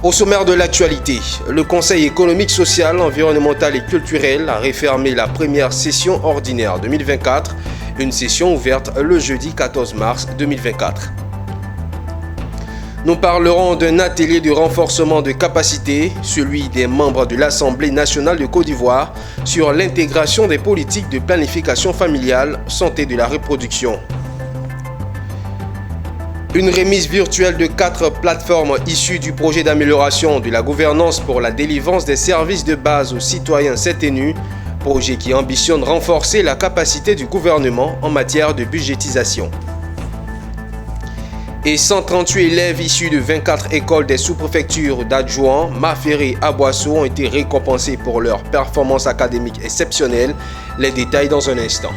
Au sommaire de l'actualité, le Conseil économique, social, environnemental et culturel a refermé la première session ordinaire 2024, une session ouverte le jeudi 14 mars 2024. Nous parlerons d'un atelier de renforcement de capacité, celui des membres de l'Assemblée nationale de Côte d'Ivoire, sur l'intégration des politiques de planification familiale, santé de la reproduction. Une remise virtuelle de 4 plateformes issues du projet d'amélioration de la gouvernance pour la délivrance des services de base aux citoyens CETENU, projet qui ambitionne renforcer la capacité du gouvernement en matière de budgétisation. Et 138 élèves issus de 24 écoles des sous-préfectures d'Adjouan, Maféré et Aboissou ont été récompensés pour leur performance académique exceptionnelle. Les détails dans un instant.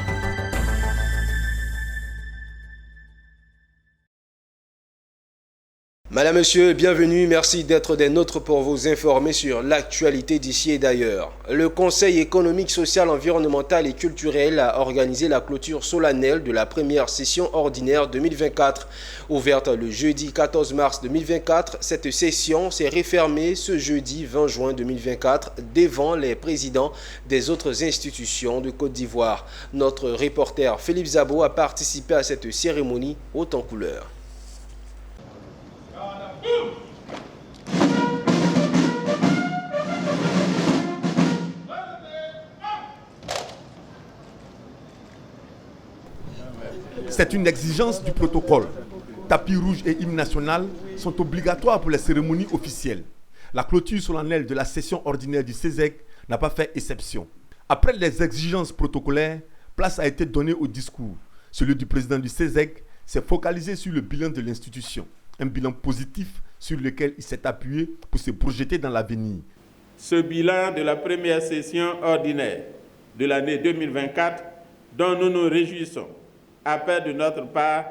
Madame, Monsieur, bienvenue. Merci d'être des nôtres pour vous informer sur l'actualité d'ici et d'ailleurs. Le Conseil économique, social, environnemental et culturel a organisé la clôture solennelle de la première session ordinaire 2024. Ouverte le jeudi 14 mars 2024, cette session s'est refermée ce jeudi 20 juin 2024 devant les présidents des autres institutions de Côte d'Ivoire. Notre reporter Philippe Zabo a participé à cette cérémonie haute en couleurs. C'est une exigence du protocole. Tapis rouge et hymne national sont obligatoires pour les cérémonies officielles. La clôture solennelle de la session ordinaire du CESEC n'a pas fait exception. Après les exigences protocolaires, place a été donnée au discours. Celui du président du CESEC s'est focalisé sur le bilan de l'institution. Un bilan positif sur lequel il s'est appuyé pour se projeter dans l'avenir. Ce bilan de la première session ordinaire de l'année 2024, dont nous nous réjouissons, appelle de notre part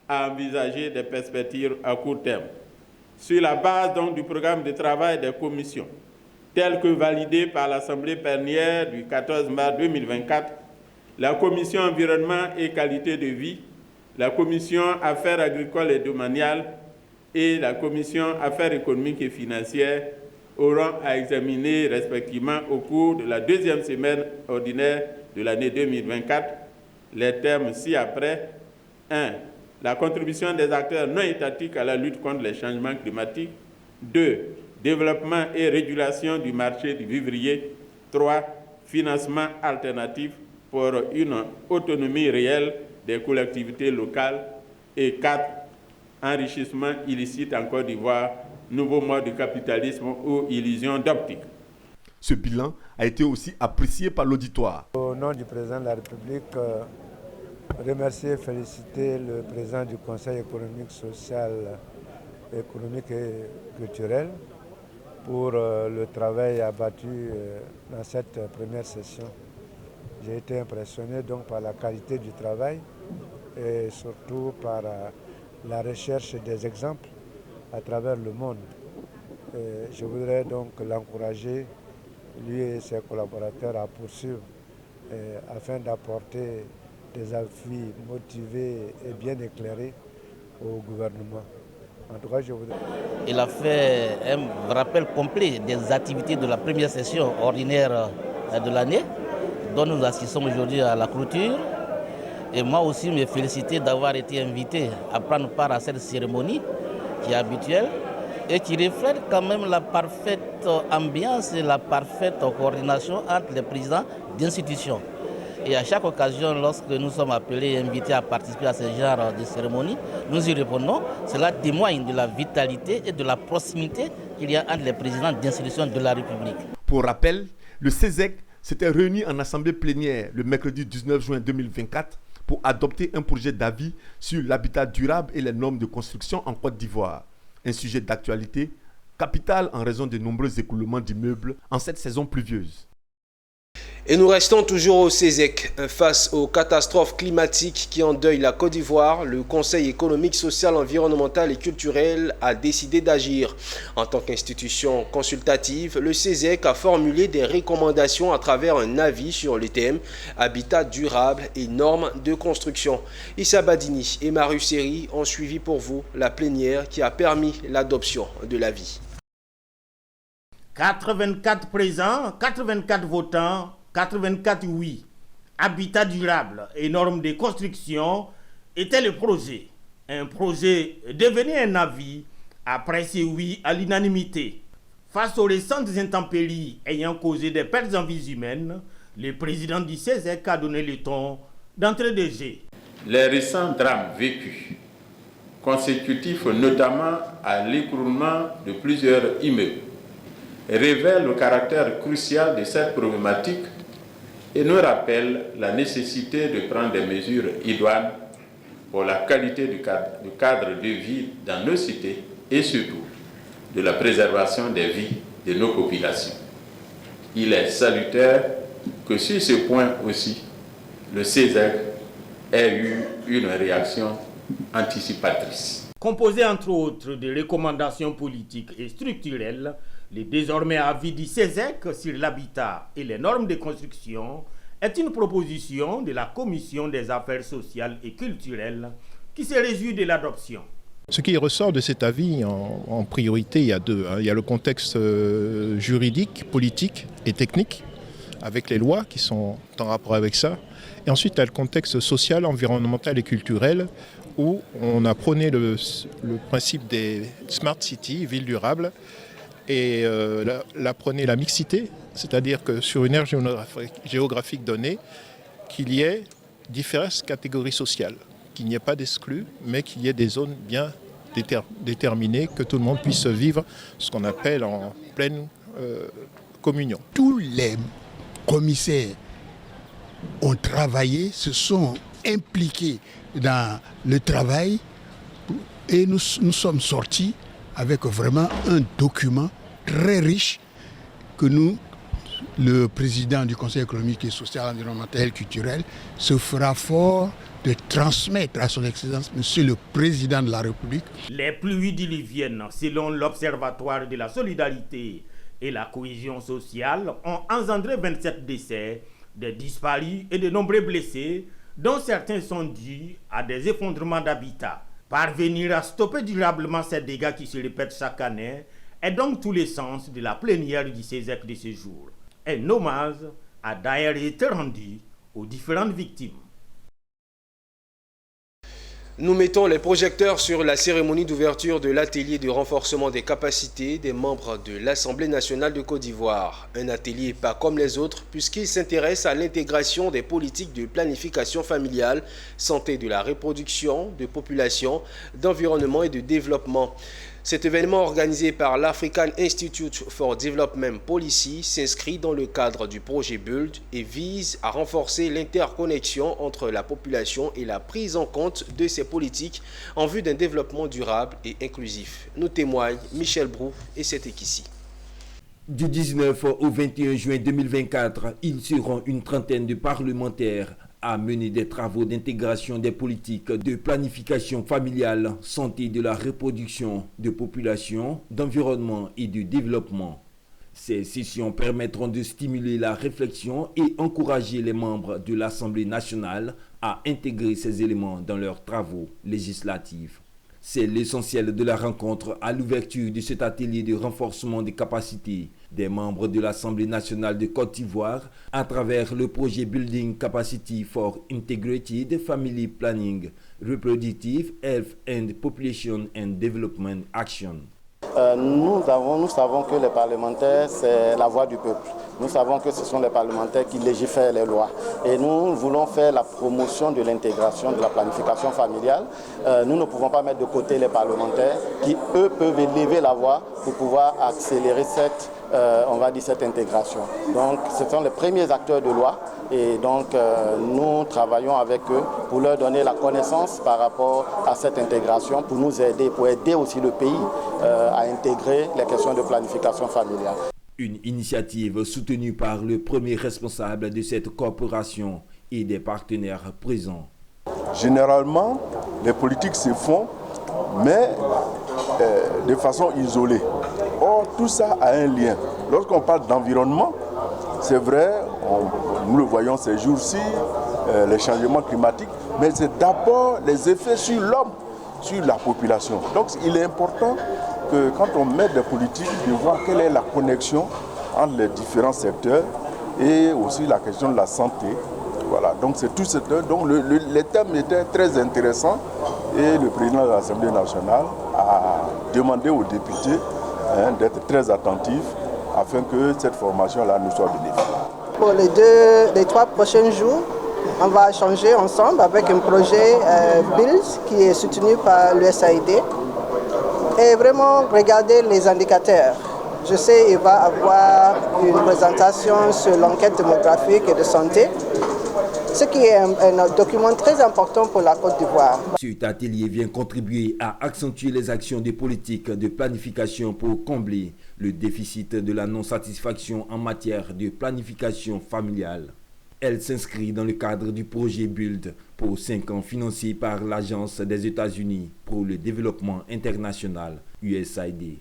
à envisager des perspectives à court terme. Sur la base donc du programme de travail des commissions, tel que validé par l'Assemblée plénière du 14 mars 2024, la Commission environnement et qualité de vie, la Commission affaires agricoles et domaniales et la Commission affaires économiques et financières auront à examiner respectivement au cours de la deuxième semaine ordinaire de l'année 2024 les termes ci-après. 1. La contribution des acteurs non étatiques à la lutte contre les changements climatiques. 2. Développement et régulation du marché du vivrier. 3. Financement alternatif pour une autonomie réelle des collectivités locales. Et 4. Enrichissement illicite en Côte d'Ivoire, nouveau mode de capitalisme ou illusion d'optique. Ce bilan a été aussi apprécié par l'auditoire. Au nom du président de la République, remercier et féliciter le président du Conseil économique, social, économique et culturel pour le travail abattu dans cette première session. J'ai été impressionné donc par la qualité du travail et surtout par la recherche des exemples à travers le monde. Je voudrais donc l'encourager, lui et ses collaborateurs, à poursuivre afin d'apporter des avis motivés et bien éclairés au gouvernement. En tout cas, je voudrais... Il a fait un rappel complet des activités de la première session ordinaire de l'année, dont nous assistons aujourd'hui à la clôture. Et moi aussi, me féliciter d'avoir été invité à prendre part à cette cérémonie qui est habituelle et qui reflète quand même la parfaite ambiance et la parfaite coordination entre les présidents d'institutions. Et à chaque occasion, lorsque nous sommes appelés et invités à participer à ce genre de cérémonie, nous y répondons. Cela témoigne de la vitalité et de la proximité qu'il y a entre les présidents d'institutions de la République. Pour rappel, le CESEC s'était réuni en assemblée plénière le mercredi 19 juin 2024 pour adopter un projet d'avis sur l'habitat durable et les normes de construction en Côte d'Ivoire. Un sujet d'actualité capital en raison de nombreux écoulements d'immeubles en cette saison pluvieuse. Et nous restons toujours au CESEC. Face aux catastrophes climatiques qui endeuillent la Côte d'Ivoire, le Conseil économique, social, environnemental et culturel a décidé d'agir. En tant qu'institution consultative, le CESEC a formulé des recommandations à travers un avis sur le thème Habitat durable et normes de construction. Issa Badini et Marius Seri ont suivi pour vous la plénière qui a permis l'adoption de l'avis. 84 présents, 84 votants, 84 oui. Habitat durable et normes de construction était le projet. Un projet devenu un avis après ces oui à l'unanimité. Face aux récentes intempéries ayant causé des pertes en vies humaines, le président du CESEC a donné le ton d'entrée de jeu. Les récents drames vécus, consécutifs notamment à l'écroulement de plusieurs immeubles, révèlent le caractère crucial de cette problématique et nous rappellent la nécessité de prendre des mesures idoines pour la qualité du cadre de vie dans nos cités et surtout de la préservation des vies de nos populations. Il est salutaire que sur ce point aussi, le CESEC ait eu une réaction anticipatrice. Composé entre autres de recommandations politiques et structurelles, le désormais avis du CESEC sur l'habitat et les normes de construction est une proposition de la Commission des affaires sociales et culturelles qui se réjouit de l'adoption. Ce qui ressort de cet avis, en priorité, il y a deux. Il y a le contexte juridique, politique et technique, avec les lois qui sont en rapport avec ça. Et ensuite, il y a le contexte social, environnemental et culturel, où on a prôné le principe des smart cities, villes durables, et prôné la mixité, c'est-à-dire que sur une aire géographique donnée, qu'il y ait diverses catégories sociales, qu'il n'y ait pas d'exclus, mais qu'il y ait des zones bien déterminées, que tout le monde puisse vivre ce qu'on appelle en pleine communion. Tous les commissaires ont travaillé, se sont impliqués dans le travail et nous sommes sortis avec vraiment un document très riche que le président du Conseil économique et social, environnemental et culturel, se fera fort de transmettre à son Excellence, Monsieur le Président de la République. Les pluies diluviennes, selon l'Observatoire de la solidarité et la cohésion sociale, ont engendré 27 décès, des disparus et de nombreux blessés, dont certains sont dus à des effondrements d'habitat. Parvenir à stopper durablement ces dégâts qui se répètent chaque année est donc tout l'essence de la plénière du CESEC de ce jour. Un hommage a d'ailleurs été rendu aux différentes victimes. Nous mettons les projecteurs sur la cérémonie d'ouverture de l'atelier de renforcement des capacités des membres de l'Assemblée nationale de Côte d'Ivoire. Un atelier pas comme les autres puisqu'il s'intéresse à l'intégration des politiques de planification familiale, santé de la reproduction, de population, d'environnement et de développement. Cet événement organisé par l'African Institute for Development Policy s'inscrit dans le cadre du projet BUILD et vise à renforcer l'interconnexion entre la population et la prise en compte de ces politiques en vue d'un développement durable et inclusif. Nous témoigne Michel Brou et c'est ici. Du 19 au 21 juin 2024, ils seront une trentaine de parlementaires à mener des travaux d'intégration des politiques de planification familiale, santé de la reproduction, de population, d'environnement et de développement. Ces sessions permettront de stimuler la réflexion et encourager les membres de l'Assemblée nationale à intégrer ces éléments dans leurs travaux législatifs. C'est l'essentiel de la rencontre à l'ouverture de cet atelier de renforcement des capacités des membres de l'Assemblée nationale de Côte d'Ivoire à travers le projet Building Capacity for Integrated Family Planning, Reproductive Health and Population and Development Action. Nous savons que les parlementaires, c'est la voix du peuple. Nous savons que ce sont les parlementaires qui légifèrent les lois. Et nous voulons faire la promotion de l'intégration, de la planification familiale. Nous ne pouvons pas mettre de côté les parlementaires qui, eux, peuvent élever la voix pour pouvoir accélérer cette intégration. Donc, ce sont les premiers acteurs de loi. Et donc, nous travaillons avec eux pour leur donner la connaissance par rapport à cette intégration, pour nous aider, pour aider aussi le pays à intégrer les questions de planification familiale. Une initiative soutenue par le premier responsable de cette coopération et des partenaires présents. Généralement, les politiques se font, mais de façon isolée. Or, tout ça a un lien. Lorsqu'on parle d'environnement, c'est vrai, nous le voyons ces jours-ci, les changements climatiques, mais c'est d'abord les effets sur l'homme, sur la population. Donc il est important que quand on met des politiques, de voir quelle est la connexion entre les différents secteurs et aussi la question de la santé. Voilà, donc c'est tout ce donc les thèmes étaient très intéressants et le président de l'Assemblée nationale a demandé aux députés d'être très attentifs afin que cette formation-là nous soit bénéfique. Pour les 3 prochains jours, on va échanger ensemble avec un projet BUILD qui est soutenu par l'USAID et vraiment regarder les indicateurs. Je sais qu'il va y avoir une présentation sur l'enquête démographique et de santé, ce qui est un document très important pour la Côte d'Ivoire. Cet atelier vient contribuer à accentuer les actions des politiques de planification pour combler le déficit de la non-satisfaction en matière de planification familiale. Elle s'inscrit dans le cadre du projet BUILD pour 5 ans financé par l'Agence des États-Unis pour le développement international, USAID.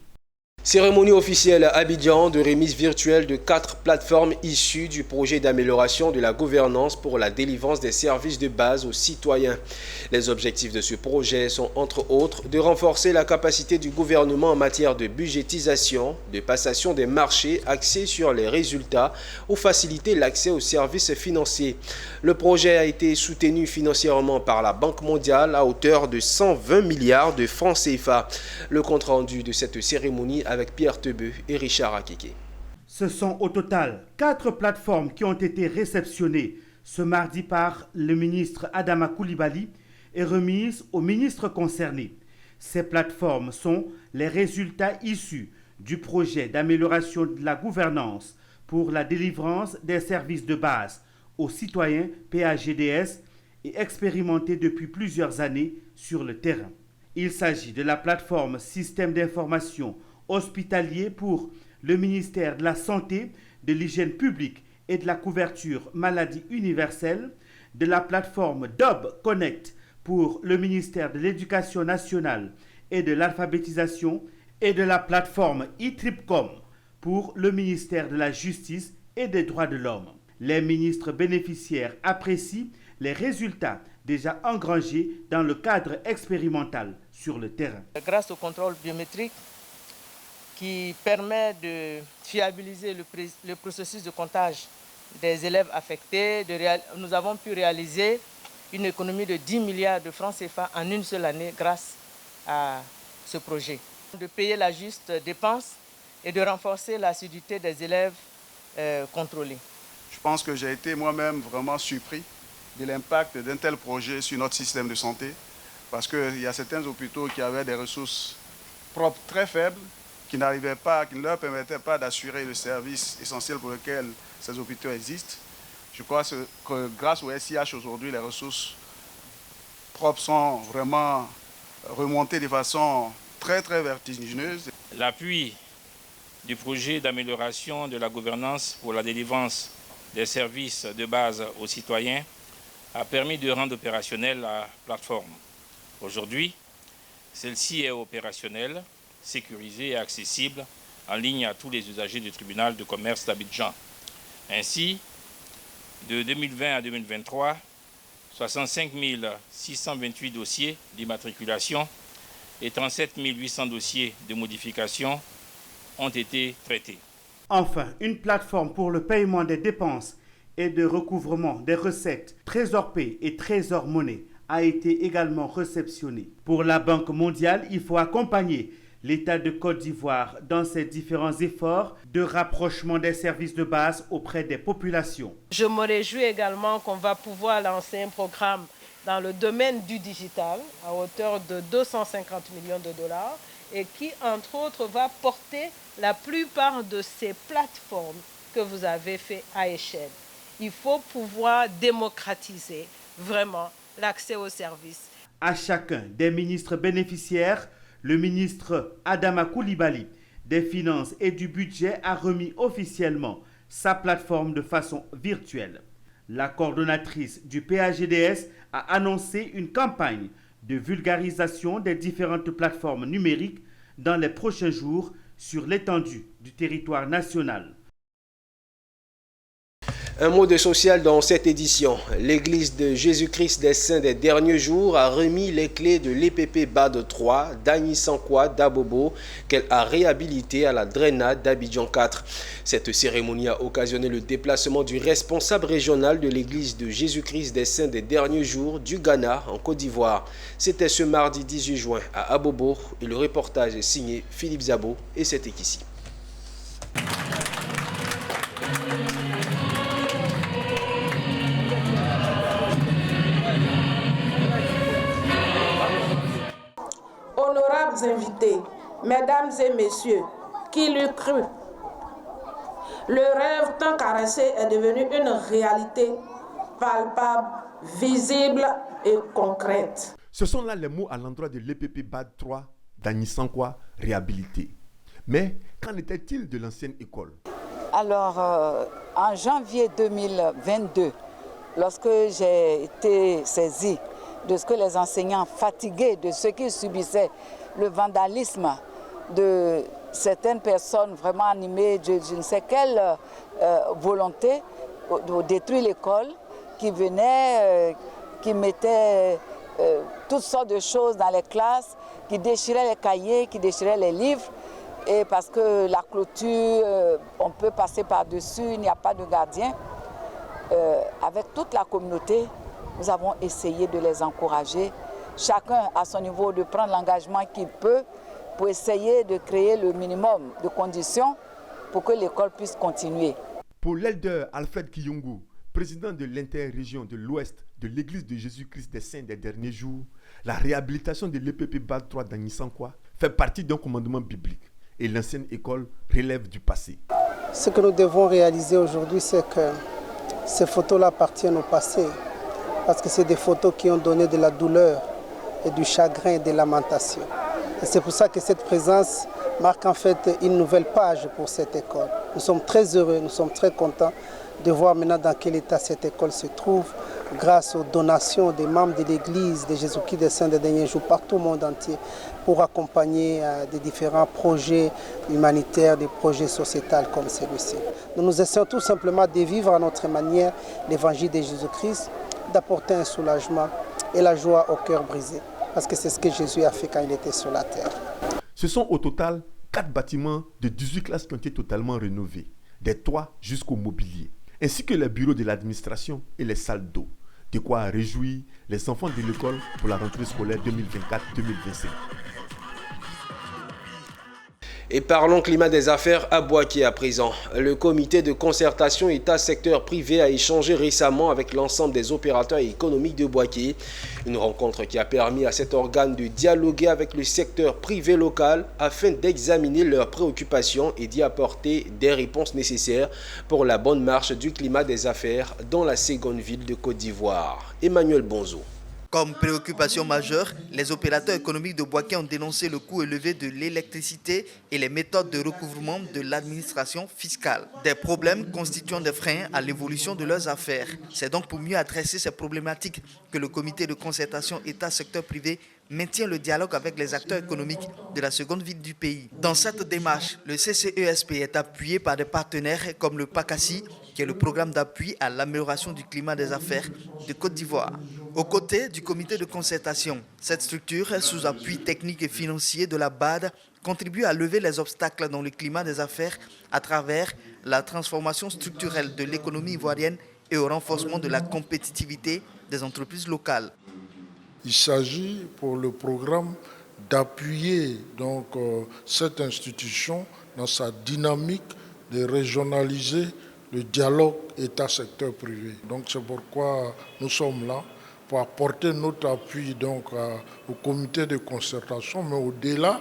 Cérémonie officielle à Abidjan de remise virtuelle de 4 plateformes issues du projet d'amélioration de la gouvernance pour la délivrance des services de base aux citoyens. Les objectifs de ce projet sont entre autres de renforcer la capacité du gouvernement en matière de budgétisation, de passation des marchés axés sur les résultats ou faciliter l'accès aux services financiers. Le projet a été soutenu financièrement par la Banque mondiale à hauteur de 120 milliards de francs CFA. Le compte-rendu de cette cérémonie avec Pierre Tebeu et Richard Akeke. Ce sont au total 4 plateformes qui ont été réceptionnées ce mardi par le ministre Adama Coulibaly et remises aux ministres concernés. Ces plateformes sont les résultats issus du projet d'amélioration de la gouvernance pour la délivrance des services de base aux citoyens PAGDS et expérimentés depuis plusieurs années sur le terrain. Il s'agit de la plateforme Système d'information hospitalier pour le ministère de la Santé, de l'Hygiène publique et de la couverture maladie universelle, de la plateforme DOB Connect pour le ministère de l'Éducation nationale et de l'alphabétisation et de la plateforme e-Tripcom pour le ministère de la Justice et des Droits de l'Homme. Les ministres bénéficiaires apprécient les résultats déjà engrangés dans le cadre expérimental sur le terrain. Grâce au contrôle biométrique qui permet de fiabiliser le processus de comptage des élèves affectés, nous avons pu réaliser une économie de 10 milliards de francs CFA en une seule année grâce à ce projet. De payer la juste dépense et de renforcer l'assiduité des élèves contrôlés. Je pense que j'ai été moi-même vraiment surpris de l'impact d'un tel projet sur notre système de santé, parce qu'il y a certains hôpitaux qui avaient des ressources propres très faibles, qui ne leur permettaient pas d'assurer le service essentiel pour lequel ces hôpitaux existent. Je crois que grâce au SIH aujourd'hui, les ressources propres sont vraiment remontées de façon très très vertigineuse. L'appui du projet d'amélioration de la gouvernance pour la délivrance des services de base aux citoyens a permis de rendre opérationnelle la plateforme. Aujourd'hui, celle-ci est opérationnelle, sécurisée et accessible en ligne à tous les usagers du tribunal de commerce d'Abidjan. Ainsi, de 2020 à 2023, 65 628 dossiers d'immatriculation et 37 800 dossiers de modification ont été traités. Enfin, une plateforme pour le paiement des dépenses et de recouvrement des recettes Trésor-Pay et Trésor-Monnaie a été également réceptionnée. Pour la Banque mondiale, il faut accompagner l'État de Côte d'Ivoire dans ses différents efforts de rapprochement des services de base auprès des populations. Je me réjouis également qu'on va pouvoir lancer un programme dans le domaine du digital à hauteur de 250 millions de dollars et qui, entre autres, va porter la plupart de ces plateformes que vous avez fait à échelle. Il faut pouvoir démocratiser vraiment l'accès aux services. À chacun des ministres bénéficiaires, le ministre Adama Coulibaly des Finances et du Budget a remis officiellement sa plateforme de façon virtuelle. La coordonnatrice du PAGDS a annoncé une campagne de vulgarisation des différentes plateformes numériques dans les prochains jours sur l'étendue du territoire national. Un mot de social dans cette édition. L'église de Jésus-Christ des Saints des Derniers Jours a remis les clés de l'EPP BAD 3 d'Agny-Sankwa d'Abobo qu'elle a réhabilité à la Drainade d'Abidjan 4. Cette cérémonie a occasionné le déplacement du responsable régional de l'église de Jésus-Christ des Saints des Derniers Jours du Ghana en Côte d'Ivoire. C'était ce mardi 18 juin à Abobo et le reportage est signé Philippe Zabo et c'était ici. Honorables invités, mesdames et messieurs, qui l'eût cru? Le rêve tant caressé est devenu une réalité palpable, visible et concrète. Ce sont là les mots à l'endroit de l'EPP BAD 3 d'Agny-Sankwa réhabilité. Mais qu'en était-il de l'ancienne école? Alors, en janvier 2022, lorsque j'ai été saisie de ce que les enseignants fatigués de ce qu'ils subissaient, le vandalisme de certaines personnes vraiment animées de je ne sais quelle volonté de détruire l'école, qui venaient, qui mettaient toutes sortes de choses dans les classes, qui déchiraient les cahiers, qui déchiraient les livres. Et parce que la clôture, on peut passer par-dessus, il n'y a pas de gardien. Avec toute la communauté, nous avons essayé de les encourager, chacun à son niveau, de prendre l'engagement qu'il peut pour essayer de créer le minimum de conditions pour que l'école puisse continuer. Pour l'elder Alfred Kiyungu, président de l'interrégion de l'Ouest de l'Église de Jésus-Christ des Saints des Derniers Jours, la réhabilitation de l'EPP BAD 3 d'Agny-Sankwa fait partie d'un commandement biblique et l'ancienne école relève du passé. Ce que nous devons réaliser aujourd'hui, c'est que ces photos-là appartiennent au passé. Parce que c'est des photos qui ont donné de la douleur et du chagrin et des lamentations. Et c'est pour ça que cette présence marque en fait une nouvelle page pour cette école. Nous sommes très heureux, nous sommes très contents de voir maintenant dans quel état cette école se trouve grâce aux donations des membres de l'Église de Jésus-Christ des Saints des Derniers Jours partout au monde entier pour accompagner des différents projets humanitaires, des projets sociétals comme celui-ci. Nous essayons tout simplement de vivre à notre manière l'évangile de Jésus-Christ, d'apporter un soulagement et la joie au cœur brisé. Parce que c'est ce que Jésus a fait quand il était sur la terre. Ce sont au total 4 bâtiments de 18 classes qui ont été totalement rénovés, des toits jusqu'au mobilier, ainsi que les bureaux de l'administration et les salles d'eau. De quoi réjouir les enfants de l'école pour la rentrée scolaire 2024-2025. Et parlons climat des affaires à Boaké à présent. Le comité de concertation État-secteur privé a échangé récemment avec l'ensemble des opérateurs économiques de Boaké. Une rencontre qui a permis à cet organe de dialoguer avec le secteur privé local afin d'examiner leurs préoccupations et d'y apporter des réponses nécessaires pour la bonne marche du climat des affaires dans la seconde ville de Côte d'Ivoire. Emmanuel Bonzo. Comme préoccupation majeure, les opérateurs économiques de Boaké ont dénoncé le coût élevé de l'électricité et les méthodes de recouvrement de l'administration fiscale. Des problèmes constituant des freins à l'évolution de leurs affaires. C'est donc pour mieux adresser ces problématiques que le comité de concertation État-secteur privé maintient le dialogue avec les acteurs économiques de la seconde ville du pays. Dans cette démarche, le CCESP est appuyé par des partenaires comme le PACASI, qui est le programme d'appui à l'amélioration du climat des affaires de Côte d'Ivoire. Aux côtés du comité de concertation, cette structure, sous appui technique et financier de la BAD, contribue à lever les obstacles dans le climat des affaires à travers la transformation structurelle de l'économie ivoirienne et au renforcement de la compétitivité des entreprises locales. Il s'agit pour le programme d'appuyer donc cette institution dans sa dynamique de régionaliser le dialogue État-secteur privé. Donc c'est pourquoi nous sommes là pour apporter notre appui donc au comité de concertation, mais au-delà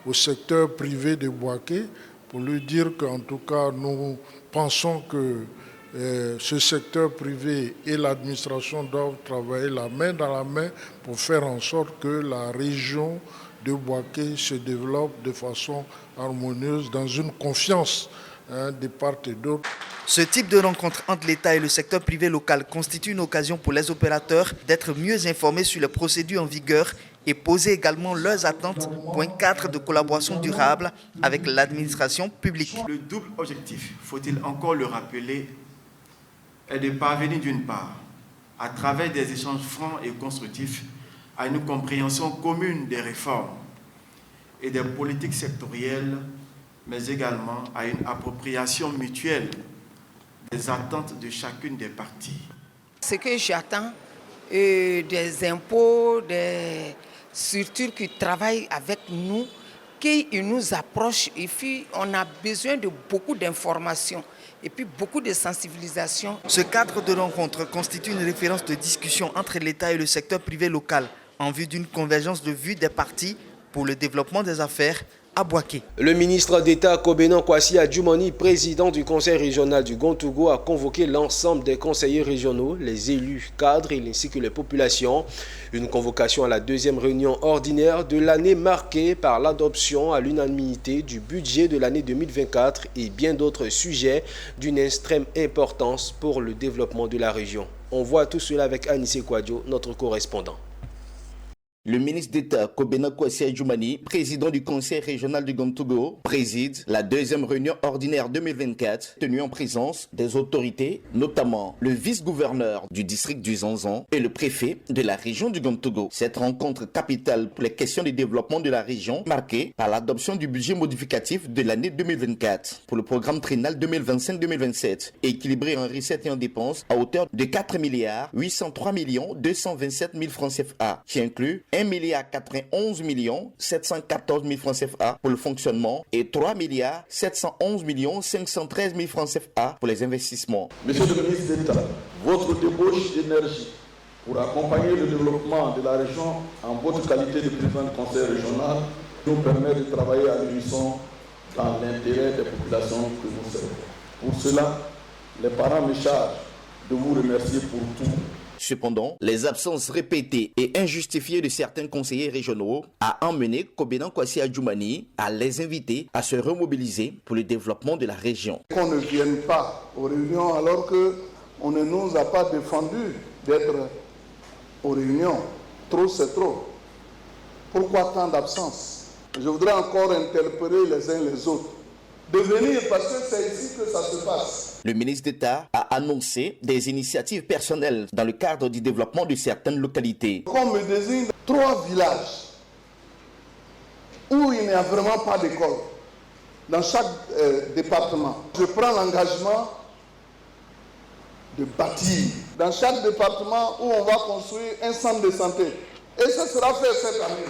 au secteur privé de Boaké, pour lui dire qu'en tout cas nous pensons que ce secteur privé et l'administration doivent travailler la main dans la main pour faire en sorte que la région de Boaké se développe de façon harmonieuse dans une confiance de part et d'autre. Ce type de rencontre entre l'État et le secteur privé local constitue une occasion pour les opérateurs d'être mieux informés sur les procédures en vigueur et poser également leurs attentes pour un cadre de collaboration durable avec l'administration publique. Le double objectif, faut-il encore le rappeler, est de parvenir d'une part, à travers des échanges francs et constructifs, à une compréhension commune des réformes et des politiques sectorielles, mais également à une appropriation mutuelle des attentes de chacune des parties. Ce que j'attends des impôts, des structures qui travaillent avec nous, qu'ils nous approchent, et puis on a besoin de beaucoup d'informations et puis beaucoup de sensibilisation. Ce cadre de rencontre constitue une référence de discussion entre l'État et le secteur privé local en vue d'une convergence de vues des parties pour le développement des affaires à Bouaké. Le ministre d'État Kobenan Kwasi Adjoumani, président du conseil régional du Gontougo, a convoqué l'ensemble des conseillers régionaux, les élus, cadres ainsi que les populations. Une convocation à la deuxième réunion ordinaire de l'année marquée par l'adoption à l'unanimité du budget de l'année 2024 et bien d'autres sujets d'une extrême importance pour le développement de la région. On voit tout cela avec Anissé Kouadio, notre correspondant. Le ministre d'État Kobenan Kwasi Adjoumani, président du conseil régional du Gontougo, préside la deuxième réunion ordinaire 2024 tenue en présence des autorités, notamment le vice-gouverneur du district du Zanzan et le préfet de la région du Gontougo. Cette rencontre capitale pour les questions de développement de la région, marquée par l'adoption du budget modificatif de l'année 2024 pour le programme triennal 2025-2027, équilibré en recettes et en dépenses à hauteur de 4 803 227 000 francs CFA, qui inclut 1,91 714 000 francs CFA pour le fonctionnement et 3,711 513 000 francs CFA pour les investissements. Monsieur le ministre d'État, votre débauche d'énergie pour accompagner le développement de la région en votre qualité de président du conseil régional nous permet de travailler à l'unisson dans l'intérêt des populations que nous servons. Pour cela, les parents me chargent de vous remercier pour tout. Cependant, les absences répétées et injustifiées de certains conseillers régionaux a emmené Kobenan Kwasi Adjoumani à les inviter à se remobiliser pour le développement de la région. Qu'on ne vienne pas aux réunions alors qu'on ne nous a pas défendu d'être aux réunions. Trop, c'est trop. Pourquoi tant d'absence? Je voudrais encore interpeller les uns les autres de venir parce que c'est ici que ça se passe. Le ministre d'État a annoncé des initiatives personnelles dans le cadre du développement de certaines localités. On me désigne 3 villages où il n'y a vraiment pas d'école dans chaque département. Je prends l'engagement de bâtir dans chaque département où on va construire un centre de santé. Et ça sera fait cette année.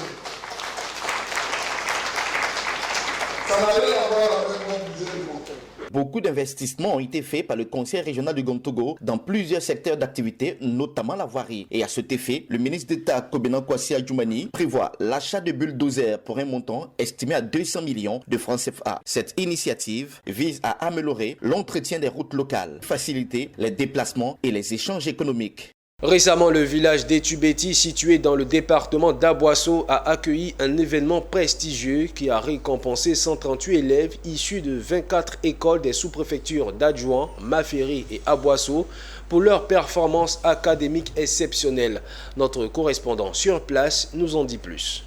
Ça n'a rien à voir avec mon budget de conseil. Beaucoup d'investissements ont été faits par le conseil régional du Gontougo dans plusieurs secteurs d'activité, notamment la voirie. Et à cet effet, le ministre d'État Kobenan Kwasi Adjoumani prévoit l'achat de bulldozers pour un montant estimé à 200 millions de francs CFA. Cette initiative vise à améliorer l'entretien des routes locales, faciliter les déplacements et les échanges économiques. Récemment, le village d'Etubeti, situé dans le département d'Aboasso, a accueilli un événement prestigieux qui a récompensé 138 élèves issus de 24 écoles des sous-préfectures d'Adjouan, Maféry et Aboasso pour leur performance académique exceptionnelle. Notre correspondant sur place nous en dit plus.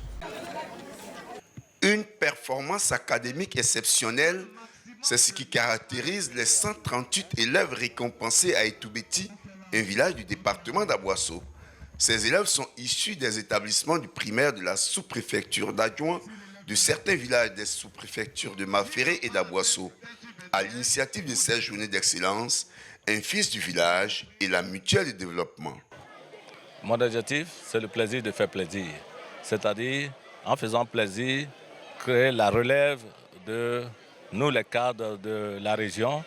Une performance académique exceptionnelle, c'est ce qui caractérise les 138 élèves récompensés à Etubeti, un village du département d'Aboasso. Ces élèves sont issus des établissements du primaire de la sous-préfecture d'Adjouan, de certains villages des sous-préfectures de Maféré et d'Aboasso. À l'initiative de ces journées d'excellence, un fils du village et la mutuelle de développement. Mon objectif, c'est le plaisir de faire plaisir. C'est-à-dire, en faisant plaisir, créer la relève de nous, les cadres de la région,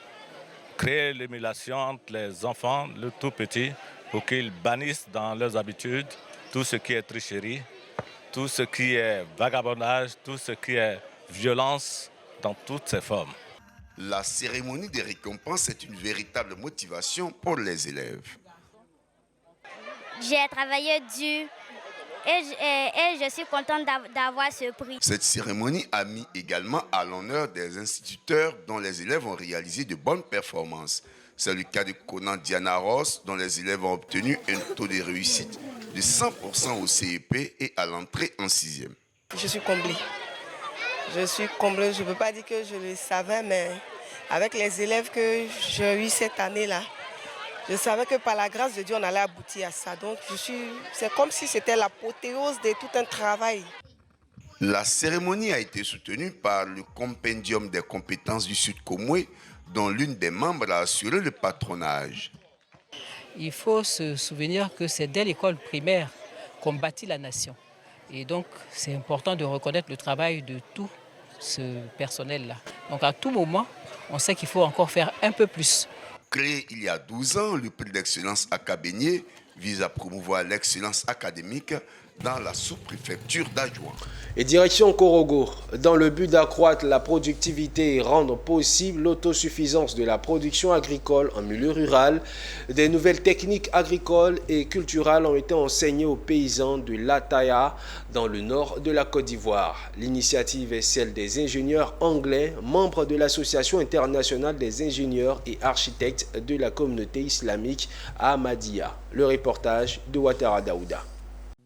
créer l'émulation entre les enfants, le tout petit, pour qu'ils bannissent dans leurs habitudes tout ce qui est tricherie, tout ce qui est vagabondage, tout ce qui est violence dans toutes ses formes. La cérémonie des récompenses est une véritable motivation pour les élèves. J'ai travaillé dur et je suis contente d'avoir ce prix. Cette cérémonie a mis également à l'honneur des instituteurs dont les élèves ont réalisé de bonnes performances. C'est le cas de Conan Diana Ross, dont les élèves ont obtenu un taux de réussite de 100% au CEP et à l'entrée en 6e. Je suis comblée. Je suis comblée. Je ne peux pas dire que je le savais, mais avec les élèves que j'ai eus cette année-là, Je savais que par la grâce de Dieu, on allait aboutir à ça. Donc, c'est comme si c'était l'apothéose de tout un travail. La cérémonie a été soutenue par le compendium des compétences du Sud Komwe, dont l'une des membres a assuré le patronage. Il faut se souvenir que c'est dès l'école primaire qu'on bâtit la nation. Et donc, c'est important de reconnaître le travail de tout ce personnel-là. Donc, à tout moment, on sait qu'il faut encore faire un peu plus. Créé il y a 12 ans, le prix d'excellence Akabénié vise à promouvoir l'excellence académique dans la sous-préfecture d'Adjouan. Et direction Korogo, dans le but d'accroître la productivité et rendre possible l'autosuffisance de la production agricole en milieu rural, des nouvelles techniques agricoles et culturelles ont été enseignées aux paysans de l'Ataya dans le nord de la Côte d'Ivoire. L'initiative est celle des ingénieurs anglais, membres de l'Association internationale des ingénieurs et architectes de la communauté islamique Ahmadiyya. Le reportage de Ouattara Daouda.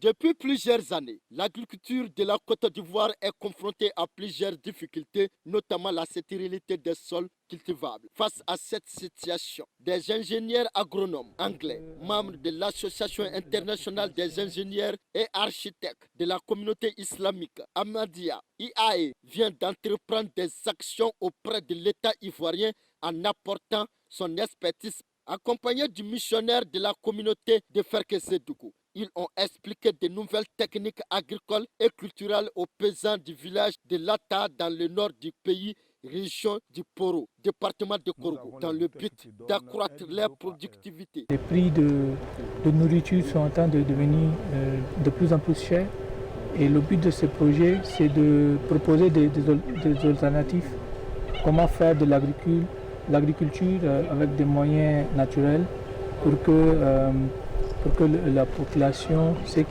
Depuis plusieurs années, l'agriculture de la Côte d'Ivoire est confrontée à plusieurs difficultés, notamment la stérilité des sols cultivables. Face à cette situation, des ingénieurs agronomes anglais, membres de l'Association internationale des ingénieurs et architectes de la communauté islamique Ahmadiyya, IAE, vient d'entreprendre des actions auprès de l'État ivoirien en apportant son expertise, accompagné du missionnaire de la communauté de Ferkesedougou. Ils ont expliqué de nouvelles techniques agricoles et culturelles aux paysans du village de Lata dans le nord du pays, région du Poro, département de Korogo, dans le but d'accroître leur productivité. Les prix de nourriture sont en train de devenir de plus en plus chers et le but de ce projet, c'est de proposer des alternatives. Comment faire de l'agriculture avec des moyens naturels pour que la population, c'est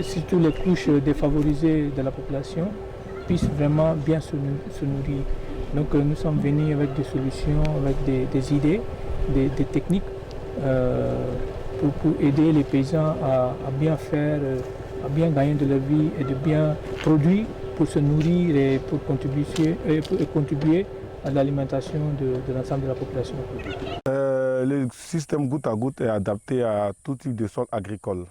surtout les couches défavorisées de la population, puissent vraiment bien se nourrir. Donc nous sommes venus avec des solutions, avec des idées, des techniques pour aider les paysans à bien faire, à bien gagner de leur vie et de bien produire pour se nourrir et pour contribuer à l'alimentation de l'ensemble de la population. Le système goutte à goutte est adapté à tout type de sol agricole.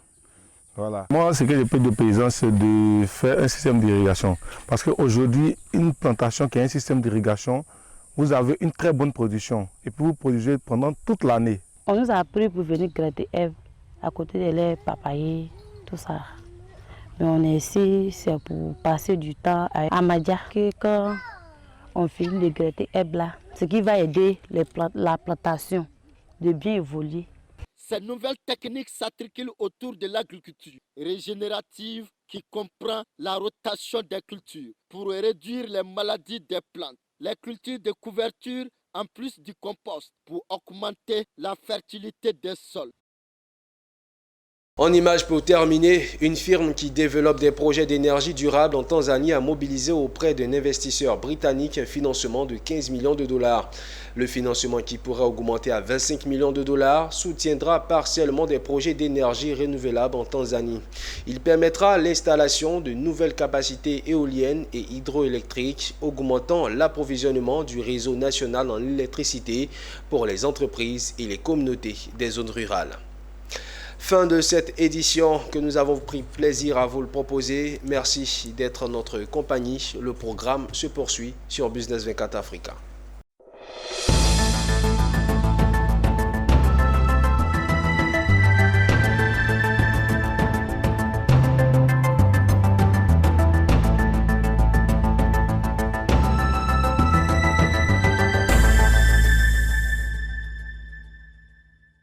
Voilà. Moi, ce que je peux dire aux paysans, c'est de faire un système d'irrigation. Parce qu'aujourd'hui, une plantation qui a un système d'irrigation, vous avez une très bonne production. Et puis vous produisez pendant toute l'année. On nous a appris pour venir gratter herbes à côté des lait, papayers, tout ça. Mais on est ici, c'est pour passer du temps à Ahmadiyya. Quand on finit de gratter herbes là, ce qui va aider la plantation de bien évoluer. Ces nouvelles techniques s'articulent autour de l'agriculture régénérative qui comprend la rotation des cultures pour réduire les maladies des plantes, les cultures de couverture en plus du compost pour augmenter la fertilité des sols. En image pour terminer, une firme qui développe des projets d'énergie durable en Tanzanie a mobilisé auprès d'un investisseur britannique un financement de 15 millions de dollars. Le financement, qui pourrait augmenter à 25 millions de dollars, soutiendra partiellement des projets d'énergie renouvelable en Tanzanie. Il permettra l'installation de nouvelles capacités éoliennes et hydroélectriques, augmentant l'approvisionnement du réseau national en électricité pour les entreprises et les communautés des zones rurales. Fin de cette édition que nous avons pris plaisir à vous le proposer. Merci d'être en notre compagnie. Le programme se poursuit sur Business 24 Africa.